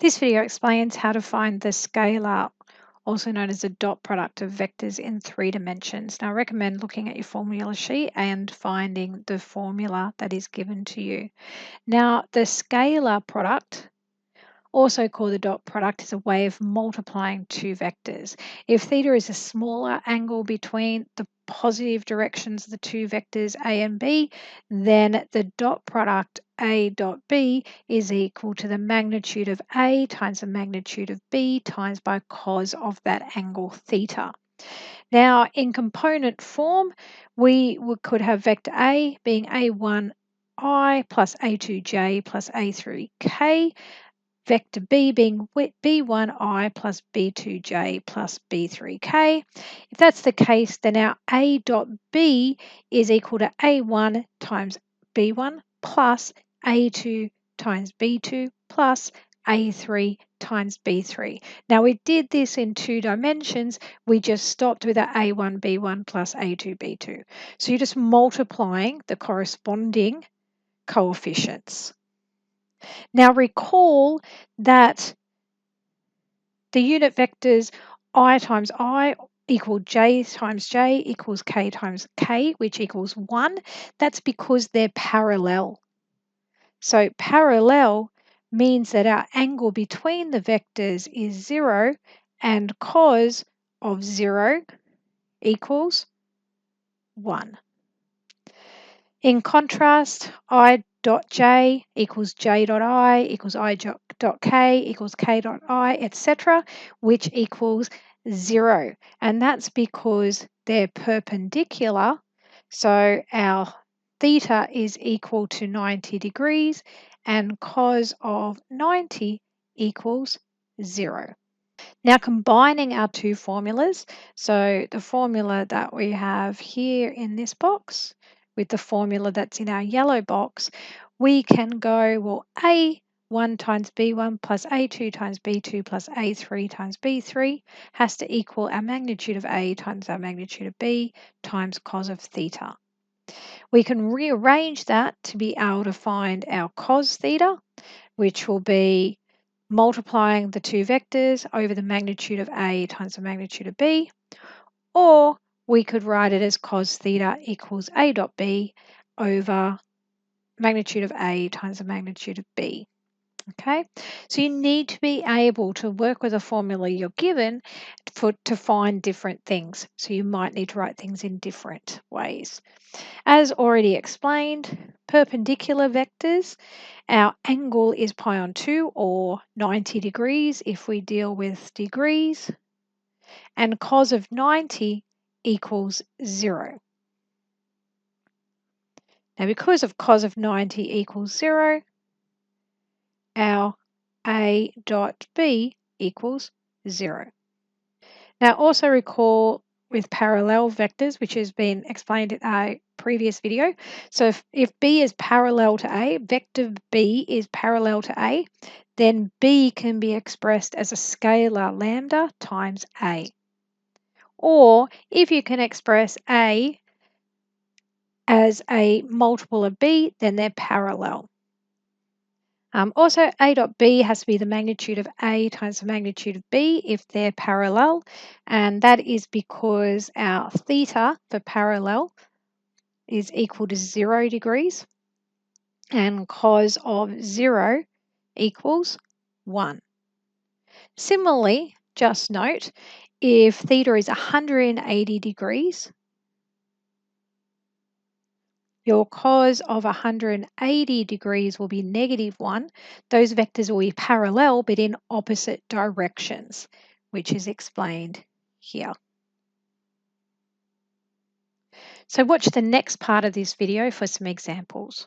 This video explains how to find the scalar, also known as the dot product of vectors in 3 dimensions. Now, I recommend looking at your formula sheet and finding the formula that is given to you. Now, the scalar product, also called the dot product, is a way of multiplying two vectors. If theta is a smaller angle between the positive directions of the two vectors A and B, then the dot product A dot B is equal to the magnitude of A times the magnitude of B times by cos of that angle theta. Now, in component form, we could have vector A being A1I plus A2J plus A3K, vector B being B1I plus B2J plus B3K. If that's the case, then our A dot B is equal to A1 times B1 plus A2 times B2 plus A3 times B3. Now, we did this in 2 dimensions. We just stopped with our A1 B1 plus A2 B2. So you're just multiplying the corresponding coefficients. Now recall that the unit vectors I times I equal j times j equals k times k, which equals 1. That's because they're parallel. So parallel means that our angle between the vectors is 0 and cos of 0 equals 1. In contrast, I dot j equals j dot I equals I dot k equals k dot I, etc., which equals 0. And that's because they're perpendicular. So our theta is equal to 90 degrees and cos of 90 equals 0. Now combining our two formulas, so the formula that we have here in this box with the formula that's in our yellow box, we can go, well, A1 times B1 plus A2 times B2 plus A3 times B3 has to equal our magnitude of A times our magnitude of B times cos of theta. We can rearrange that to be able to find our cos theta, which will be multiplying the two vectors over the magnitude of A times the magnitude of B, or we could write it as cos theta equals A dot B over magnitude of A times the magnitude of B. Okay, so you need to be able to work with a formula you're given to find different things. So you might need to write things in different ways. As already explained, perpendicular vectors, our angle is pi on 2 or 90 degrees if we deal with degrees, and cos of 90 equals 0. Now because of cos of 90 equals 0, our A dot B equals 0. Now also recall with parallel vectors, which has been explained in a previous video. So if B is parallel to A, vector B is parallel to A, then B can be expressed as a scalar lambda times A. Or if you can express A as a multiple of B, then they're parallel. Also, A dot B has to be the magnitude of A times the magnitude of B if they're parallel, and that is because our theta for parallel is equal to 0 degrees and cos of 0 equals 1. Similarly, just note, if theta is 180 degrees, your cos of 180 degrees will be -1. Those vectors will be parallel but in opposite directions, which is explained here. So watch the next part of this video for some examples.